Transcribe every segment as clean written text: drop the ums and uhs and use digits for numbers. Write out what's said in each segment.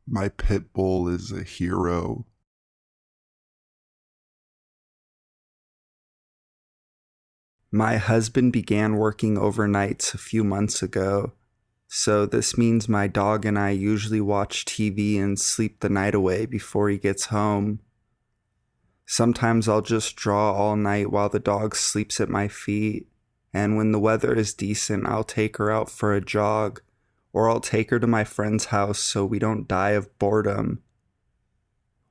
My Pitbull is a hero. My husband began working overnights a few months ago, so this means my dog and I usually watch TV and sleep the night away before he gets home. Sometimes I'll just draw all night while the dog sleeps at my feet, and when the weather is decent, I'll take her out for a jog, or I'll take her to my friend's house so we don't die of boredom.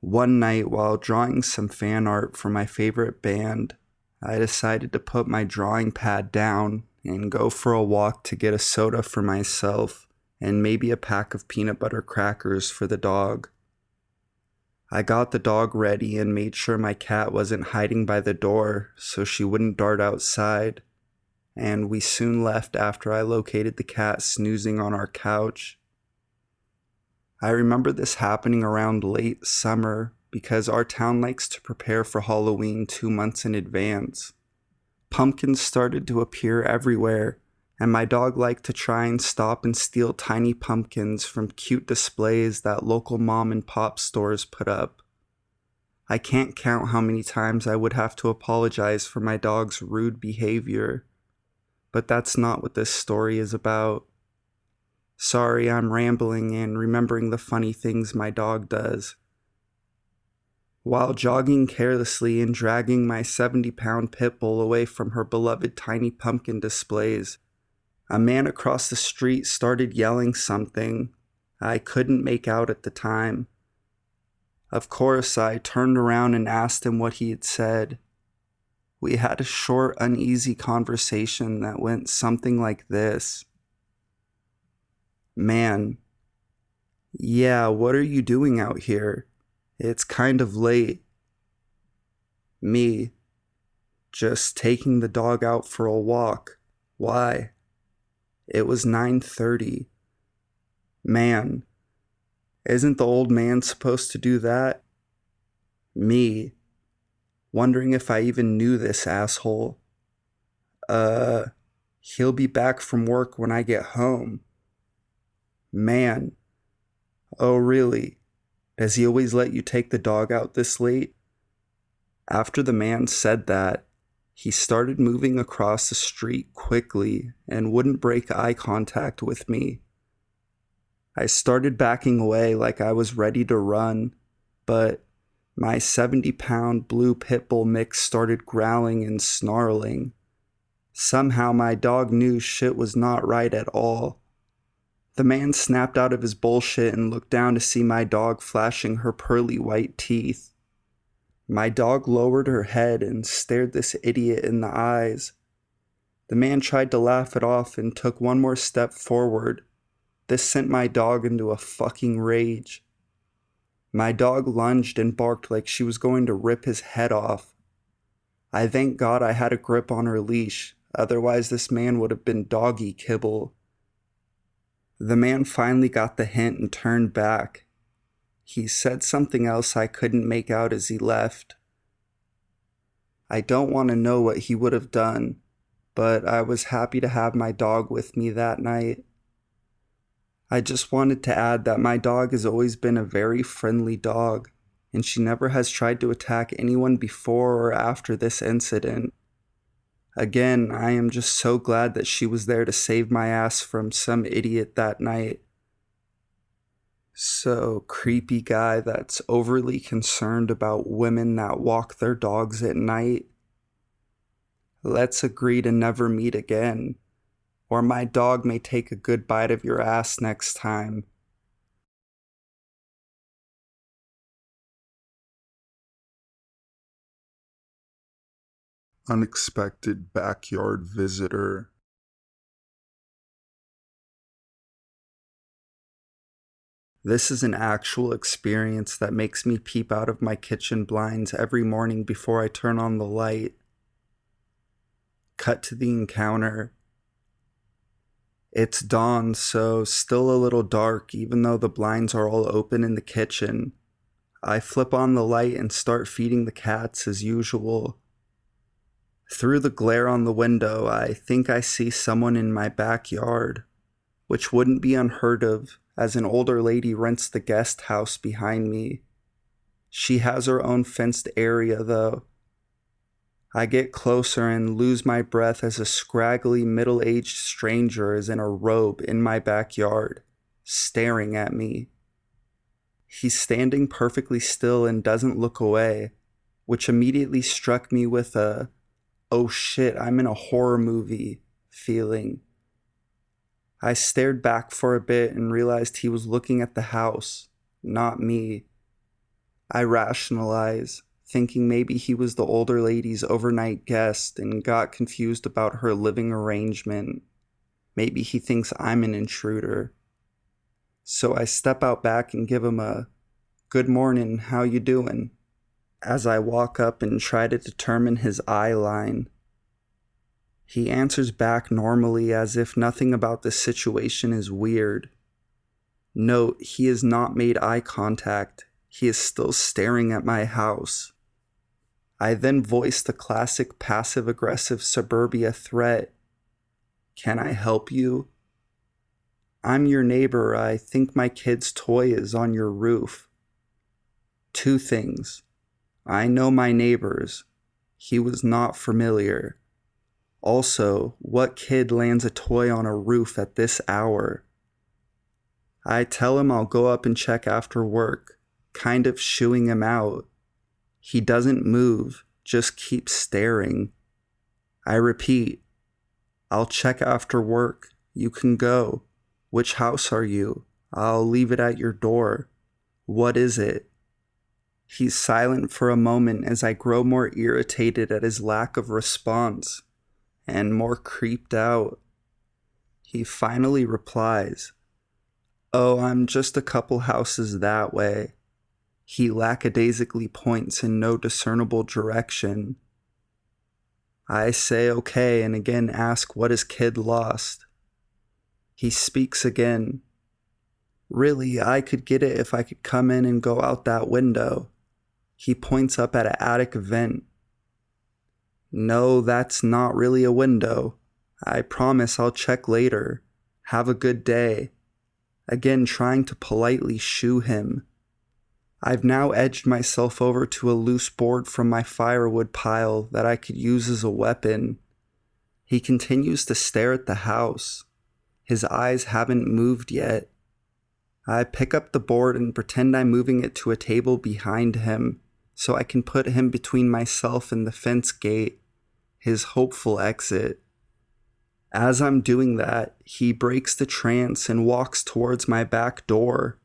One night, while drawing some fan art for my favorite band, I decided to put my drawing pad down and go for a walk to get a soda for myself and maybe a pack of peanut butter crackers for the dog. I got the dog ready and made sure my cat wasn't hiding by the door so she wouldn't dart outside, and we soon left after I located the cat snoozing on our couch. I remember this happening around late summer because our town likes to prepare for Halloween 2 months in advance. Pumpkins started to appear everywhere, and my dog liked to try and stop and steal tiny pumpkins from cute displays that local mom and pop stores put up. I can't count how many times I would have to apologize for my dog's rude behavior, but that's not what this story is about. Sorry, I'm rambling and remembering the funny things my dog does. While jogging carelessly and dragging my 70-pound pit bull away from her beloved tiny pumpkin displays, a man across the street started yelling something I couldn't make out at the time. Of course, I turned around and asked him what he had said. We had a short, uneasy conversation that went something like this. "Man, yeah, what are you doing out here? It's kind of late." Me, "Just taking the dog out for a walk. Why?" It was 9:30. "Man, isn't the old man supposed to do that?" Me, wondering if I even knew this asshole. Uh, he'll be back from work when I get home." "Man, oh really? Does he always let you take the dog out this late?" After the man said that, he started moving across the street quickly and wouldn't break eye contact with me. I started backing away like I was ready to run, but my 70-pound blue pit bull mix started growling and snarling. Somehow my dog knew shit was not right at all. The man snapped out of his bullshit and looked down to see my dog flashing her pearly white teeth. My dog lowered her head and stared this idiot in the eyes. The man tried to laugh it off and took one more step forward. This sent my dog into a fucking rage. My dog lunged and barked like she was going to rip his head off. I thank God I had a grip on her leash, otherwise this man would have been doggy kibble. The man finally got the hint and turned back. He said something else I couldn't make out as he left. I don't want to know what he would have done, but I was happy to have my dog with me that night. I just wanted to add that my dog has always been a very friendly dog, and she never has tried to attack anyone before or after this incident. Again, I am just so glad that she was there to save my ass from some idiot that night. So, creepy guy that's overly concerned about women that walk their dogs at night, let's agree to never meet again, or my dog may take a good bite of your ass next time. Unexpected backyard visitor. This is an actual experience that makes me peep out of my kitchen blinds every morning before I turn on the light. Cut to the encounter. It's dawn, so still a little dark even though the blinds are all open in the kitchen. I flip on the light and start feeding the cats as usual. Through the glare on the window, I think I see someone in my backyard, which wouldn't be unheard of as an older lady rents the guest house behind me. She has her own fenced area, though. I get closer and lose my breath as a scraggly middle-aged stranger is in a robe in my backyard, staring at me. He's standing perfectly still and doesn't look away, which immediately struck me with a, oh shit, I'm in a horror movie feeling. I stared back for a bit and realized he was looking at the house, not me. I rationalize, thinking maybe he was the older lady's overnight guest and got confused about her living arrangement. Maybe he thinks I'm an intruder. So I step out back and give him a, "Good morning, how you doing?" as I walk up and try to determine his eye line. He answers back normally as if nothing about the situation is weird. Note, he has not made eye contact. He is still staring at my house. I then voice the classic passive-aggressive suburbia threat. "Can I help you?" "I'm your neighbor. I think my kid's toy is on your roof." Two things. I know my neighbors. He was not familiar. Also, what kid lands a toy on a roof at this hour? I tell him I'll go up and check after work, kind of shooing him out. He doesn't move, just keeps staring. I repeat, "I'll check after work. You can go. Which house are you? I'll leave it at your door. What is it?" He's silent for a moment as I grow more irritated at his lack of response and more creeped out. He finally replies, "Oh, I'm just a couple houses that way." He lackadaisically points in no discernible direction. I say okay and again ask what his kid lost. He speaks again. "Really, I could get it if I could come in and go out that window." He points up at an attic vent. "No, that's not really a window. I promise I'll check later. Have a good day." Again trying to politely shoo him. I've now edged myself over to a loose board from my firewood pile that I could use as a weapon. He continues to stare at the house. His eyes haven't moved yet. I pick up the board and pretend I'm moving it to a table behind him so I can put him between myself and the fence gate, his hopeful exit. As I'm doing that, he breaks the trance and walks towards my back door.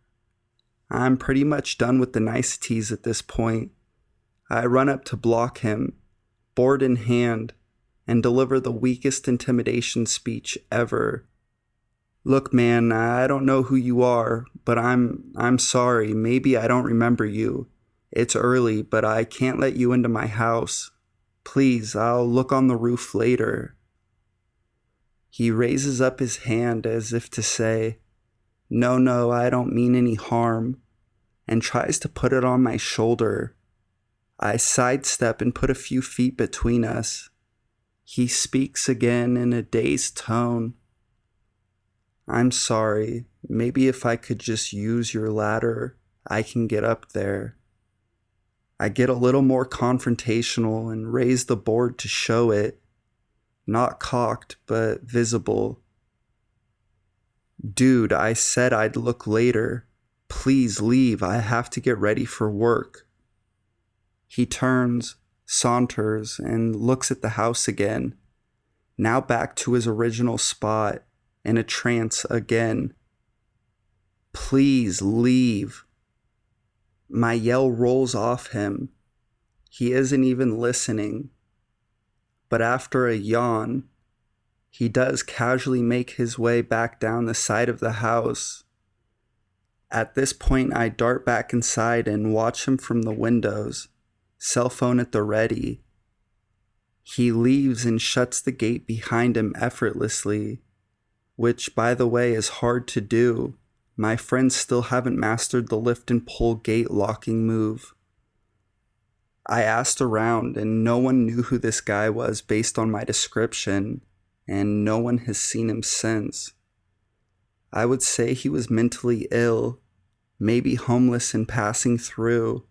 I'm pretty much done with the niceties at this point. I run up to block him, board in hand, and deliver the weakest intimidation speech ever. "Look, man, I don't know who you are, but I'm sorry. Maybe I don't remember you. It's early, but I can't let you into my house. Please, I'll look on the roof later." He raises up his hand as if to say, No, I don't mean any harm," and tries to put it on my shoulder. I sidestep and put a few feet between us. He speaks again in a dazed tone. "I'm sorry. Maybe if I could just use your ladder, I can get up there." I get a little more confrontational and raise the board to show it. Not cocked, but visible. "Dude, I said I'd look later. Please leave. I have to get ready for work." He turns, saunters, and looks at the house again, now back to his original spot, in a trance again. "Please leave." My yell rolls off him. He isn't even listening. But after a yawn, he does casually make his way back down the side of the house. At this point, I dart back inside and watch him from the windows, cell phone at the ready. He leaves and shuts the gate behind him effortlessly, which, by the way, is hard to do. My friends still haven't mastered the lift and pull gate locking move. I asked around and no one knew who this guy was based on my description, and no one has seen him since. I would say he was mentally ill, maybe homeless and passing through,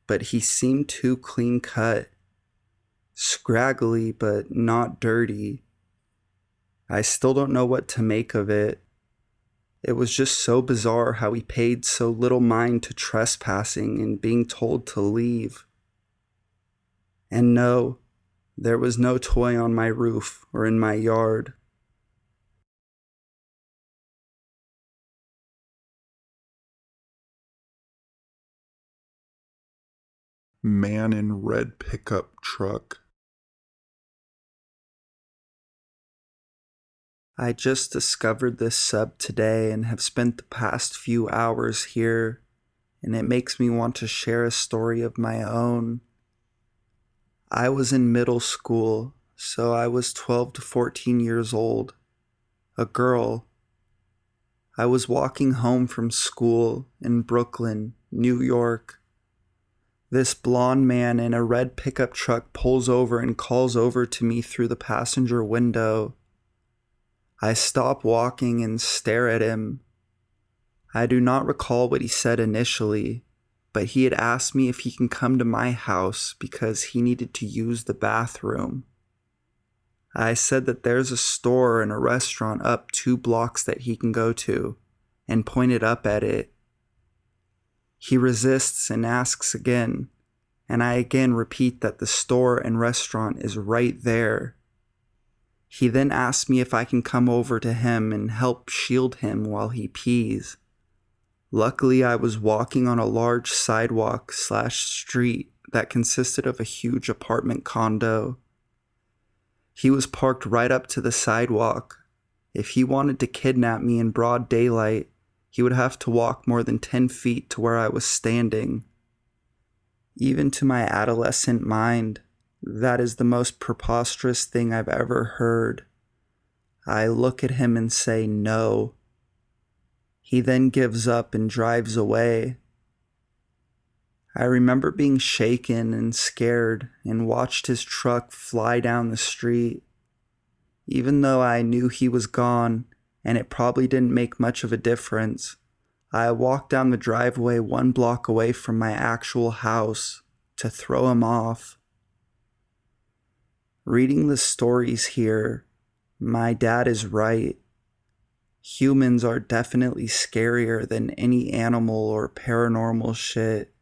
but he seemed too clean cut, scraggly but not dirty. I still don't know what to make of it. It was just so bizarre how he paid so little mind to trespassing and being told to leave. And no, there was no toy on my roof or in my yard. Man in red pickup truck. I just discovered this sub today and have spent the past few hours here, and it makes me want to share a story of my own. I was in middle school, so I was 12 to 14 years old, a girl. I was walking home from school in Brooklyn, New York. This blonde man in a red pickup truck pulls over and calls over to me through the passenger window. I stop walking and stare at him. I do not recall what he said initially, but he had asked me if he can come to my house because he needed to use the bathroom. I said that there's a store and a restaurant up 2 blocks that he can go to, and pointed up at it. He resists and asks again, and I again repeat that the store and restaurant is right there. He then asks me if I can come over to him and help shield him while he pees. Luckily, I was walking on a large sidewalk/street that consisted of a huge apartment condo. He was parked right up to the sidewalk. If he wanted to kidnap me in broad daylight, he would have to walk more than 10 feet to where I was standing. Even to my adolescent mind, that is the most preposterous thing I've ever heard. I look at him and say no. He then gives up and drives away. I remember being shaken and scared and watched his truck fly down the street. Even though I knew he was gone and it probably didn't make much of a difference, I walked down the driveway 1 block away from my actual house to throw him off. Reading the stories here, my dad is right. Humans are definitely scarier than any animal or paranormal shit.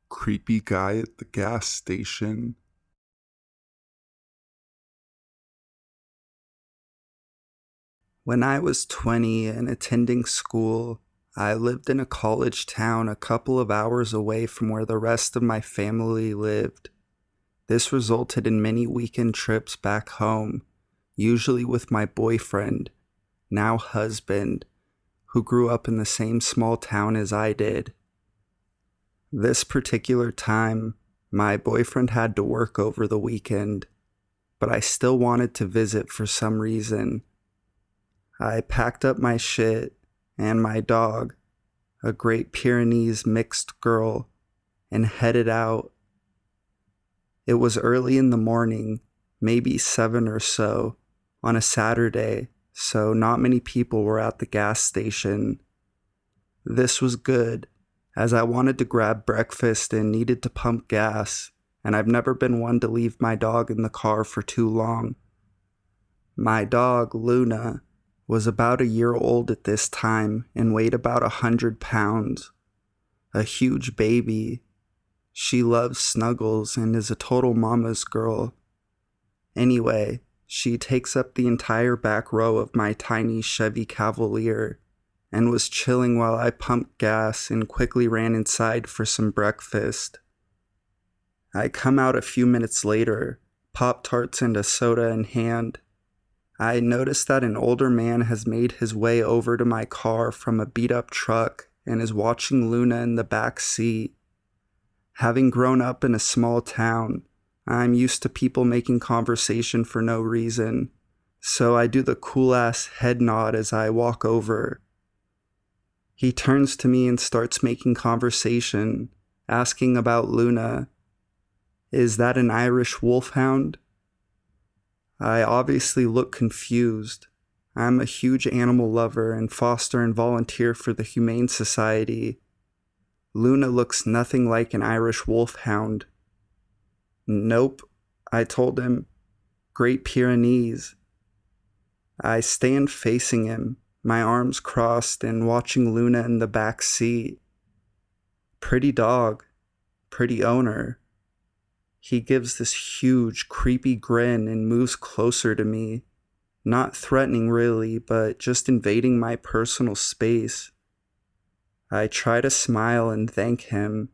Creepy guy at the gas station. When I was 20 and attending school, I lived in a college town a couple of hours away from where the rest of my family lived. This resulted in many weekend trips back home, usually with my boyfriend, now husband, who grew up in the same small town as I did. This particular time, my boyfriend had to work over the weekend, but I still wanted to visit for some reason. I packed up my shit and my dog, a Great Pyrenees mixed girl, and headed out. It was early in the morning, maybe 7 or so, on a Saturday, so not many people were at the gas station. This was good, as I wanted to grab breakfast and needed to pump gas, and I've never been one to leave my dog in the car for too long. My dog, Luna, was about a year old at this time and weighed about 100 pounds. A huge baby. She loves snuggles and is a total mama's girl. Anyway, she takes up the entire back row of my tiny Chevy Cavalier and was chilling while I pumped gas and quickly ran inside for some breakfast. I come out a few minutes later, Pop-Tarts and a soda in hand. I noticed that an older man has made his way over to my car from a beat-up truck and is watching Luna in the back seat. Having grown up in a small town, I'm used to people making conversation for no reason, so I do the cool-ass head nod as I walk over. He turns to me and starts making conversation, asking about Luna. Is that an Irish wolfhound? I obviously look confused. I'm a huge animal lover and foster and volunteer for the Humane Society. Luna looks nothing like an Irish wolfhound. Nope, I told him. Great Pyrenees. I stand facing him, my arms crossed and watching Luna in the back seat. Pretty dog, pretty owner. He gives this huge, creepy grin and moves closer to me. Not threatening really, but just invading my personal space. I try to smile and thank him.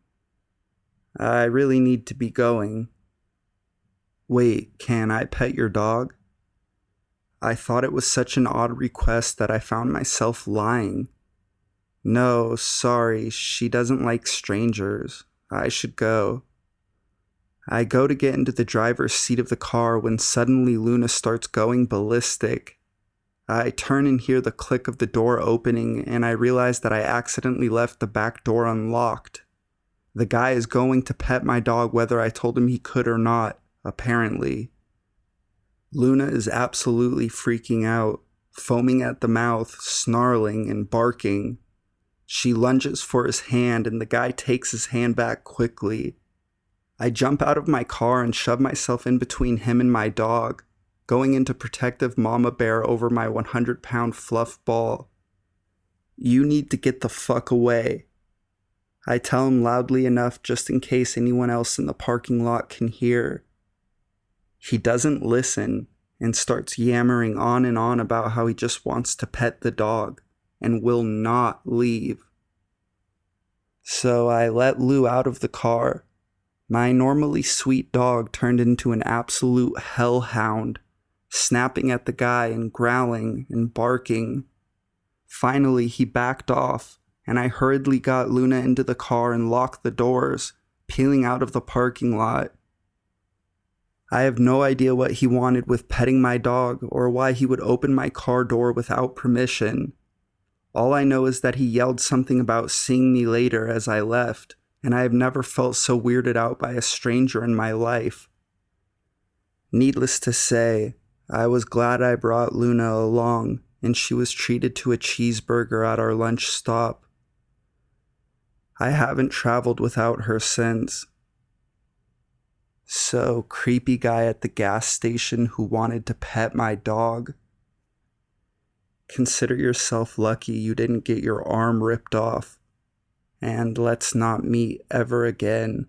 I really need to be going. Wait, can I pet your dog? I thought it was such an odd request that I found myself lying. No, sorry, she doesn't like strangers. I should go. I go to get into the driver's seat of the car when suddenly Luna starts going ballistic. I turn and hear the click of the door opening, and I realize that I accidentally left the back door unlocked. The guy is going to pet my dog whether I told him he could or not, apparently. Luna is absolutely freaking out, foaming at the mouth, snarling and barking. She lunges for his hand, and the guy takes his hand back quickly. I jump out of my car and shove myself in between him and my dog, going into protective mama bear over my 100-pound fluff ball. You need to get the fuck away. I tell him loudly enough just in case anyone else in the parking lot can hear. He doesn't listen and starts yammering on and on about how he just wants to pet the dog and will not leave. So I let Lou out of the car. My normally sweet dog turned into an absolute hellhound, snapping at the guy and growling and barking. Finally, he backed off, and I hurriedly got Luna into the car and locked the doors, peeling out of the parking lot. I have no idea what he wanted with petting my dog or why he would open my car door without permission. All I know is that he yelled something about seeing me later as I left, and I have never felt so weirded out by a stranger in my life. Needless to say, I was glad I brought Luna along, and she was treated to a cheeseburger at our lunch stop. I haven't traveled without her since. So, creepy guy at the gas station who wanted to pet my dog. Consider yourself lucky you didn't get your arm ripped off. And let's not meet ever again.